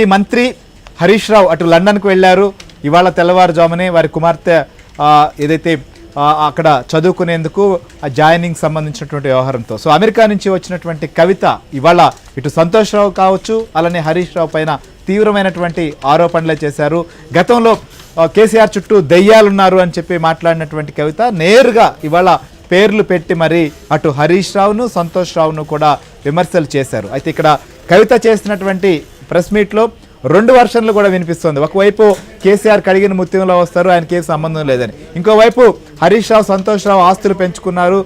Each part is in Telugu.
ఈ మంత్రి హరీష్ రావు అటు లండన్కు వెళ్ళారు. ఇవాళ తెల్లవారుజామునే వారి కుమార్తె ఏదైతే అక్కడ చదువుకునేందుకు జాయినింగ్ సంబంధించినటువంటి వ్యవహారంతో సో అమెరికా నుంచి వచ్చినటువంటి కవిత ఇవాళ ఇటు సంతోష్ రావు కావచ్చు అలానే హరీష్ రావు పైన తీవ్రమైనటువంటి ఆరోపణలే చేశారు. గతంలో కేసీఆర్ చుట్టూ దెయ్యాలున్నారు అని చెప్పి మాట్లాడినటువంటి కవిత నేరుగా ఇవాళ పేర్లు పెట్టి మరి అటు హరీష్ రావును సంతోష్ రావును కూడా విమర్శలు చేశారు. అయితే ఇక్కడ కవిత చేసినటువంటి ప్రెస్ మీట్లో రెండు వర్షన్లు కూడా వినిపిస్తుంది. ఒకవైపు కేసీఆర్ కడిగిన ముత్యంలో వస్తారు, ఆయనకి ఏం సంబంధం లేదని. ఇంకోవైపు హరీష్ రావు సంతోష్ రావు ఆస్తులు పెంచుకున్నారు,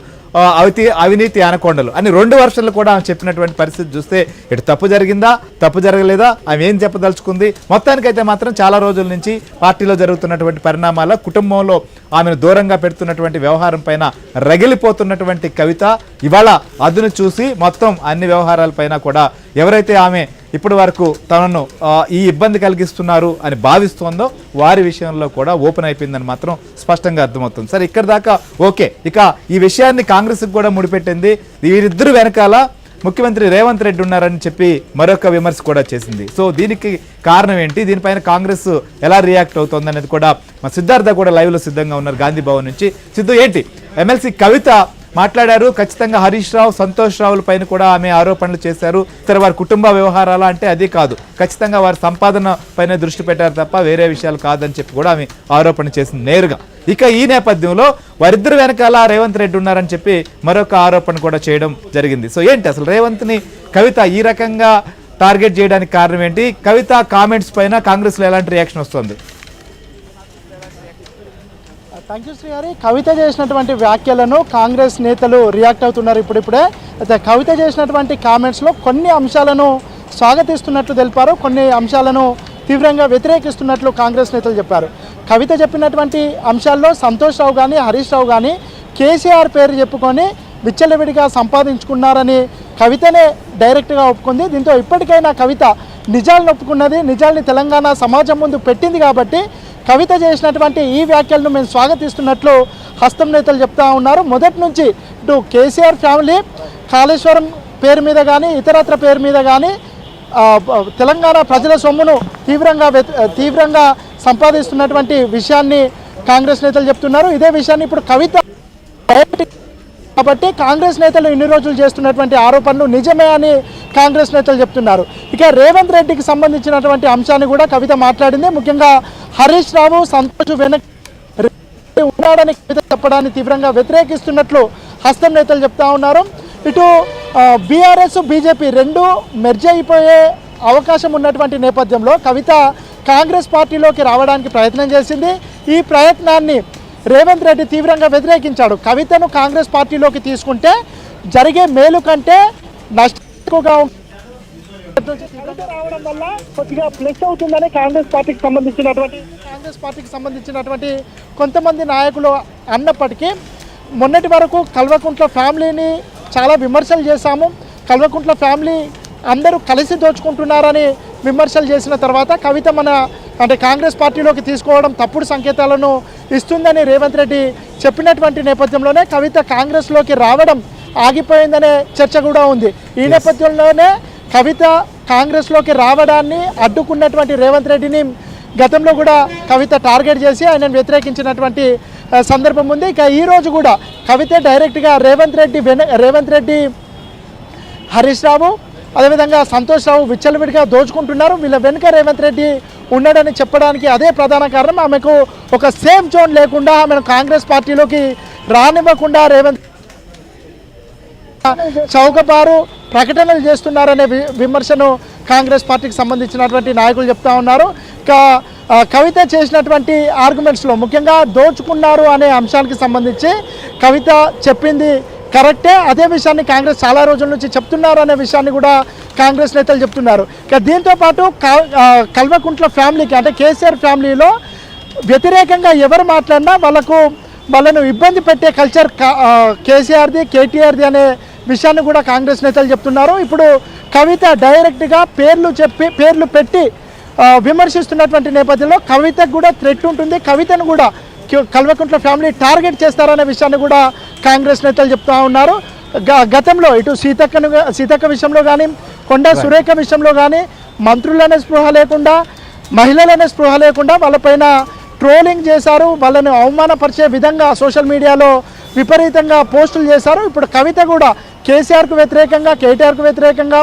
అవినీతి అనకొండలు అని రెండు వర్షన్లు కూడా ఆమె చెప్పినటువంటి పరిస్థితి చూస్తే ఇటు తప్పు జరిగిందా తప్పు జరగలేదా ఆమె ఏం చెప్పదలుచుకుంది. మొత్తానికైతే మాత్రం చాలా రోజుల నుంచి పార్టీలో జరుగుతున్నటువంటి పరిణామాల కుటుంబంలో ఆమెను దూరంగా పెడుతున్నటువంటి వ్యవహారం పైన రగిలిపోతున్నటువంటి కవిత ఇవాళ అదును చూసి మొత్తం అన్ని వ్యవహారాలపైన కూడా ఎవరైతే ఆమె ఇప్పటి వరకు తనను ఈ ఇబ్బంది కలిగిస్తున్నారు అని భావిస్తోందో వారి విషయంలో కూడా ఓపెన్ అయిపోయిందని మాత్రం స్పష్టంగా అర్థమవుతుంది. సరే ఇక్కడ దాకా ఓకే. ఇక ఈ విషయాన్ని కాంగ్రెస్కి కూడా ముడిపెట్టింది. వీరిద్దరు వెనకాల ముఖ్యమంత్రి రేవంత్ రెడ్డి ఉన్నారని చెప్పి మరొక విమర్శ కూడా చేసింది. సో దీనికి కారణం ఏంటి, దీనిపైన కాంగ్రెస్ ఎలా రియాక్ట్ అవుతుంది అనేది కూడా మా సిద్ధార్థ కూడా లైవ్లో సిద్ధంగా ఉన్నారు గాంధీ భవన్ నుంచి. సిద్ధు ఏంటి ఎమ్మెల్సీ కవిత మాట్లాడారు, ఖచ్చితంగా హరీష్ రావు సంతోష్ రావుల పైన కూడా ఆమె ఆరోపణలు చేశారు. సరే వారి కుటుంబ వ్యవహారాలు అంటే అది కాదు, ఖచ్చితంగా వారి సంపాదన పైన దృష్టి పెట్టారు తప్ప వేరే విషయాలు కాదని చెప్పి కూడా ఆమె ఆరోపణ చేసింది నేరుగా. ఇక ఈ నేపథ్యంలో వారిద్దరు వెనకాల రేవంత్ రెడ్డి ఉన్నారని చెప్పి మరొక ఆరోపణ కూడా చేయడం జరిగింది. సో ఏంటి అసలు రేవంత్ని కవిత ఈ రకంగా టార్గెట్ చేయడానికి కారణం ఏంటి, కవిత కామెంట్స్ పైన కాంగ్రెస్లో ఎలాంటి రియాక్షన్ వస్తుంది? థ్యాంక్ యూ శ్రీ గారి. కవిత చేసినటువంటి వ్యాఖ్యలను కాంగ్రెస్ నేతలు రియాక్ట్ అవుతున్నారు ఇప్పుడిప్పుడే. అయితే కవిత చేసినటువంటి కామెంట్స్లో కొన్ని అంశాలను స్వాగతిస్తున్నట్లు తెలిపారు, కొన్ని అంశాలను తీవ్రంగా వ్యతిరేకిస్తున్నట్లు కాంగ్రెస్ నేతలు చెప్పారు. కవిత చెప్పినటువంటి అంశాల్లో సంతోష్ రావు కానీ హరీష్ రావు కానీ కేసీఆర్ పేరు చెప్పుకొని విచ్చలవిడిగా సంపాదించుకున్నారని కవితనే డైరెక్ట్గా ఒప్పుకుంది. దీంతో ఇప్పటికైనా కవిత నిజాలను ఒప్పుకున్నది, నిజాల్ని తెలంగాణ సమాజం ముందు పెట్టింది. కాబట్టి కవిత చేసినటువంటి ఈ వ్యాఖ్యలను మేము స్వాగతిస్తున్నట్లు హస్తం నేతలు చెప్తా ఉన్నారు. మొదటి నుంచి ఇటు కేసీఆర్ ఫ్యామిలీ కాళేశ్వరం పేరు మీద కానీ ఇతరత్ర పేరు మీద కానీ తెలంగాణ ప్రజల సొమ్మును తీవ్రంగా సంపాదిస్తున్నటువంటి విషయాన్ని కాంగ్రెస్ నేతలు చెప్తున్నారు. ఇదే విషయాన్ని ఇప్పుడు కవిత కాబట్టి కాంగ్రెస్ నేతలు ఇన్ని రోజులు చేస్తున్నటువంటి ఆరోపణలు నిజమే అని కాంగ్రెస్ నేతలు చెప్తున్నారు. ఇక రేవంత్ రెడ్డికి సంబంధించినటువంటి అంశాన్ని కూడా కవిత మాట్లాడింది. ముఖ్యంగా హరీష్ రావు సంతోష్ వెనక ఉన్నాడని కవిత చెప్పడాన్ని తీవ్రంగా వ్యతిరేకిస్తున్నట్లు హస్తం నేతలు చెప్తా ఉన్నారు. ఇటు బీఆర్ఎస్ బీజేపీ రెండు మెర్జ్ అయిపోయే అవకాశం ఉన్నటువంటి నేపథ్యంలో కవిత కాంగ్రెస్ పార్టీలోకి రావడానికి ప్రయత్నం చేసింది. ఈ ప్రయత్నాన్ని రేవంత్ రెడ్డి తీవ్రంగా వ్యతిరేకించాడు. కవితను కాంగ్రెస్ పార్టీలోకి తీసుకుంటే జరిగే మేలు కంటే నష్టం ఎక్కువగా రావడం వల్ల కొద్దిగా ప్లస్ అవుతుందని కాంగ్రెస్ పార్టీకి సంబంధించినటువంటి కొంతమంది నాయకులు అన్నప్పటికీ మొన్నటి వరకు కల్వకుంట్ల ఫ్యామిలీని చాలా విమర్శలు చేశాము. కల్వకుంట్ల ఫ్యామిలీ అందరూ కలిసి దోచుకుంటున్నారని విమర్శలు చేసిన తర్వాత కవిత అంటే కాంగ్రెస్ పార్టీలోకి తీసుకోవడం తప్పుడు సంకేతాలను ఇస్తుందని రేవంత్ రెడ్డి చెప్పినటువంటి నేపథ్యంలోనే కవిత కాంగ్రెస్లోకి రావడం ఆగిపోయిందనే చర్చ కూడా ఉంది. ఈ నేపథ్యంలోనే కవిత కాంగ్రెస్లోకి రావడాన్ని అడ్డుకున్నటువంటి రేవంత్ రెడ్డిని గతంలో కూడా కవిత టార్గెట్ చేసి ఆయనను వ్యతిరేకించినటువంటి సందర్భం ఉంది. ఇక ఈరోజు కూడా కవిత డైరెక్ట్గా రేవంత్ రెడ్డి హరీష్ రావు అదేవిధంగా సంతోష్ రావు విచ్చలవిడిగా దోచుకుంటున్నారు, వీళ్ళ వెనుక రేవంత్ రెడ్డి ఉన్నాడని చెప్పడానికి అదే ప్రధాన కారణం. ఆమెకు ఒక సేఫ్ జోన్ లేకుండా ఆమెను కాంగ్రెస్ పార్టీలోకి రానివ్వకుండా రేవంత్ చౌకబారు ప్రకటనలు చేస్తున్నారనే విమర్శను కాంగ్రెస్ పార్టీకి సంబంధించినటువంటి నాయకులు చెప్తా ఉన్నారు. కవిత చేసినటువంటి ఆర్గ్యుమెంట్స్లో ముఖ్యంగా దోచుకున్నారు అనే అంశానికి సంబంధించి కవిత చెప్పింది కరెక్టే, అదే విషయాన్ని కాంగ్రెస్ చాలా రోజుల నుంచి చెప్తున్నారు అనే విషయాన్ని కూడా కాంగ్రెస్ నేతలు చెప్తున్నారు. దీంతోపాటు కల్వకుంట్ల ఫ్యామిలీకి అంటే కేసీఆర్ ఫ్యామిలీలో వ్యతిరేకంగా ఎవరు మాట్లాడినా వాళ్ళను ఇబ్బంది పెట్టే కల్చర్ కేసీఆర్ది కేటీఆర్ది అనే విషయాన్ని కూడా కాంగ్రెస్ నేతలు చెప్తున్నారు. ఇప్పుడు కవిత డైరెక్ట్గా పేర్లు పెట్టి విమర్శిస్తున్నటువంటి నేపథ్యంలో కవితకు కూడా థ్రెట్ ఉంటుంది, కవితను కూడా కల్వకుంట్ల ఫ్యామిలీ టార్గెట్ చేస్తారనే విషయాన్ని కూడా కాంగ్రెస్ నేతలు చెప్తా ఉన్నారు. గతంలో ఇటు సీతక్క విషయంలో కానీ కొండా సురేఖ విషయంలో కానీ మంత్రులనే స్పృహ లేకుండా, మహిళలనే స్పృహ లేకుండా వాళ్ళపైన ట్రోలింగ్ చేశారు. వాళ్ళని అవమానపరిచే విధంగా సోషల్ మీడియాలో విపరీతంగా పోస్టులు చేశారు. ఇప్పుడు కవిత కూడా కేసీఆర్కు వ్యతిరేకంగా, కేటీఆర్కు వ్యతిరేకంగా,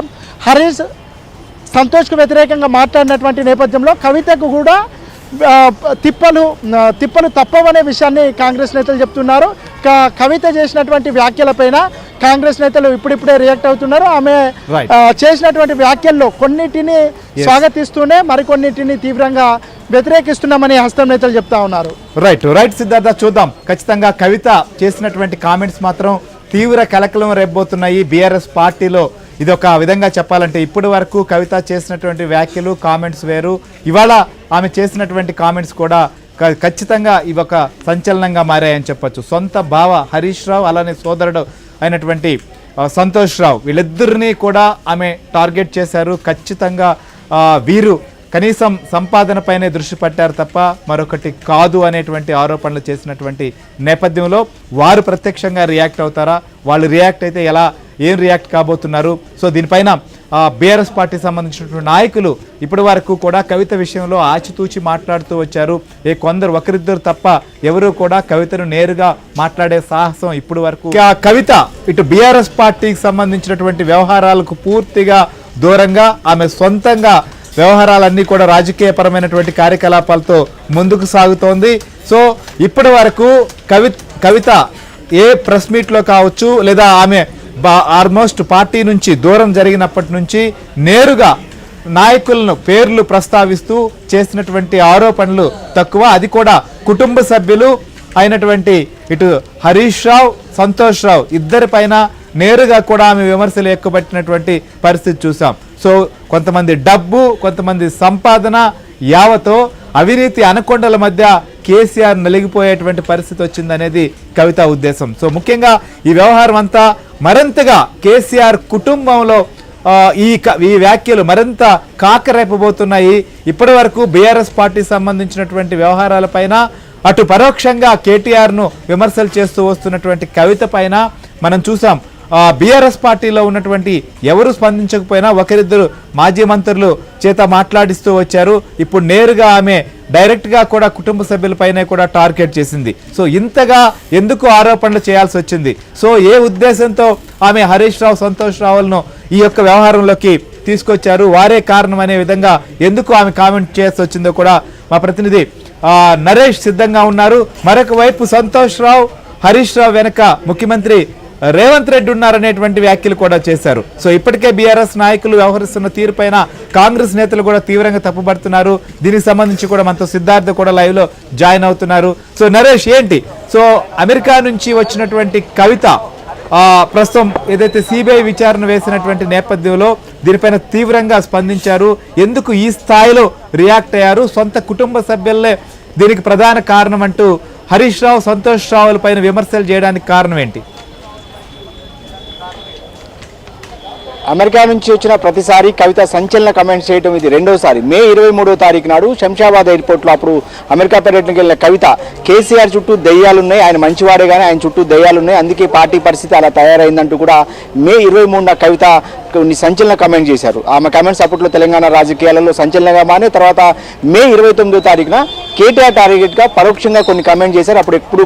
హరీష్ సంతోష్కు వ్యతిరేకంగా మాట్లాడినటువంటి నేపథ్యంలో కవితకు కూడా తిప్పలు తప్పవనే విషయాన్ని కాంగ్రెస్ నేతలు చెప్తున్నారు. కవిత చేసినటువంటి వ్యాఖ్యలపైన కాంగ్రెస్ నేతలు ఇప్పుడిప్పుడే రియాక్ట్ అవుతున్నారు. ఆమె చేసినటువంటి వ్యాఖ్యల్లో కొన్నిటిని స్వాగతిస్తూనే మరికొన్నిటిని తీవ్రంగా వ్యతిరేకిస్తున్నామని హస్తం నేతలు చెప్తా ఉన్నారు. రైట్ సిద్ధార్థ, చూద్దాం. ఖచ్చితంగా కవిత చేసినటువంటి కామెంట్స్ మాత్రం తీవ్ర కలకలం రేపబోతున్నాయి బీఆర్ఎస్ పార్టీలో. ఇది ఒక విధంగా చెప్పాలంటే ఇప్పటి వరకు కవిత చేసినటువంటి వ్యాఖ్యలు, కామెంట్స్ వేరు. ఇవాళ ఆమె చేసినటువంటి కామెంట్స్ కూడా ఖచ్చితంగా ఇవి ఒక సంచలనంగా మారాయని చెప్పొచ్చు. సొంత బావ హరీష్ రావు, అలానే సోదరుడు అయినటువంటి సంతోష్ రావు, వీళ్ళిద్దరినీ కూడా ఆమె టార్గెట్ చేశారు. ఖచ్చితంగా వీరు కనీసం సంపాదన పైనే దృష్టి పెట్టారు తప్ప మరొకటి కాదు అనేటువంటి ఆరోపణలు చేసినటువంటి నేపథ్యంలో వారు ప్రత్యక్షంగా రియాక్ట్ అవుతారా, వాళ్ళు రియాక్ట్ అయితే ఏం రియాక్ట్ కాబోతున్నారు? సో దీనిపైన బీఆర్ఎస్ పార్టీ సంబంధించినటువంటి నాయకులు ఇప్పటి వరకు కూడా కవిత విషయంలో ఆచితూచి మాట్లాడుతూ వచ్చారు. కొందరు ఒకరిద్దరు తప్ప ఎవరు కూడా కవితను నేరుగా మాట్లాడే సాహసం ఇప్పటి వరకు. కవిత ఇటు బీఆర్ఎస్ పార్టీకి సంబంధించినటువంటి వ్యవహారాలకు పూర్తిగా దూరంగా ఆమె సొంతంగా వ్యవహారాలన్నీ కూడా రాజకీయపరమైనటువంటి కార్యకలాపాలతో ముందుకు సాగుతోంది. సో ఇప్పటి వరకు కవిత ఏ ప్రెస్ మీట్లో కావచ్చు, లేదా ఆమె ఆల్మోస్ట్ పార్టీ నుంచి దూరం జరిగినప్పటి నుంచి నేరుగా నాయకులను పేర్లు ప్రస్తావిస్తూ చేసినటువంటి ఆరోపణలు తక్కువ. అది కూడా కుటుంబ సభ్యులు అయినటువంటి ఇటు హరీష్ రావు, సంతోష్ రావు ఇద్దరిపైన నేరుగా కూడా ఆమె విమర్శలు ఎక్కుబట్టినటువంటి పరిస్థితి చూసాం. సో కొంతమంది డబ్బు, కొంతమంది సంపాదన యావతో అవినీతి అనకొండల మధ్య కేసీఆర్ నలిగిపోయేటువంటి పరిస్థితి వచ్చిందనేది కవిత ఉద్దేశం. సో ముఖ్యంగా ఈ వ్యవహారం అంతా మరింతగా కేసీఆర్ కుటుంబంలో ఈ వ్యాఖ్యలు మరింత కాకరేపబోతున్నాయి. ఇప్పటి వరకు బీఆర్ఎస్ పార్టీ సంబంధించినటువంటి వ్యవహారాలపైన అటు పరోక్షంగా కేటీఆర్ను విమర్శలు చేస్తూ వస్తున్నటువంటి కవిత పైన మనం చూసాం. బీఆర్ఎస్ పార్టీలో ఉన్నటువంటి ఎవరు స్పందించకపోయినా ఒకరిద్దరు మాజీ మంత్రులు చేత మాట్లాడిస్తూ వచ్చారు. ఇప్పుడు నేరుగా ఆమె డైరెక్ట్గా కూడా కుటుంబ సభ్యులపైనే కూడా టార్గెట్ చేసింది. సో ఇంతగా ఎందుకు ఆరోపణలు చేయాల్సి వచ్చింది? సో ఏ ఉద్దేశంతో ఆమె హరీష్ రావు, సంతోష్ రావులను ఈ యొక్క వ్యవహారంలోకి తీసుకొచ్చారు, వారే కారణం అనే విధంగా ఎందుకు ఆమె కామెంట్ చేయాల్సి వచ్చిందో కూడా మా ప్రతినిధి నరేష్ సిద్ధంగా ఉన్నారు. మరొక వైపు సంతోష్ రావు, హరీష్ రావు వెనక ముఖ్యమంత్రి రేవంత్ రెడ్డి ఉన్నారనేటువంటి వ్యాఖ్యలు కూడా చేశారు. సో ఇప్పటికే బీఆర్ఎస్ నాయకులు వ్యవహరిస్తున్న తీరుపైన కాంగ్రెస్ నేతలు కూడా తీవ్రంగా తప్పుపడుతున్నారు. దీనికి సంబంధించి కూడా మనతో సిద్ధార్థ కూడా లైవ్ లో జాయిన్ అవుతున్నారు. సో నరేష్, ఏంటి సో అమెరికా నుంచి వచ్చినటువంటి కవిత ప్రస్తుతం ఏదైతే సిబిఐ విచారణ వేసినటువంటి నేపథ్యంలో దీనిపైన తీవ్రంగా స్పందించారు. ఎందుకు ఈ స్థాయిలో రియాక్ట్ అయ్యారు? సొంత కుటుంబ సభ్యులే దీనికి ప్రధాన కారణం అంటూ హరీష్ రావు, సంతోష్ రావుల పైన విమర్శలు చేయడానికి కారణం ఏంటి? అమెరికా నుంచి వచ్చిన ప్రతిసారి కవిత సంచలన కమెంట్స్ చేయడం ఇది రెండోసారి. మే 23వ తారీఖు నాడు శంషాబాద్ ఎయిర్పోర్ట్లో అప్పుడు అమెరికా పర్యటనకు వెళ్ళిన కవిత కేసీఆర్ చుట్టూ దెయ్యాలున్నాయి, ఆయన మంచివాడే కానీ ఆయన చుట్టూ దెయ్యాలున్నాయి, అందుకే పార్టీ పరిస్థితి అలా తయారైందంటూ కూడా మే 23న కవిత కొన్ని సంచలన కమెంట్ చేశారు. ఆమె కమెంట్స్ అప్పట్లో తెలంగాణ రాజకీయాలలో సంచలనంగా మానే తర్వాత మే 29వ తారీఖున కేటీఆర్ టార్గెట్గా పరోక్షంగా కొన్ని కమెంట్ చేశారు. అప్పుడు ఎప్పుడు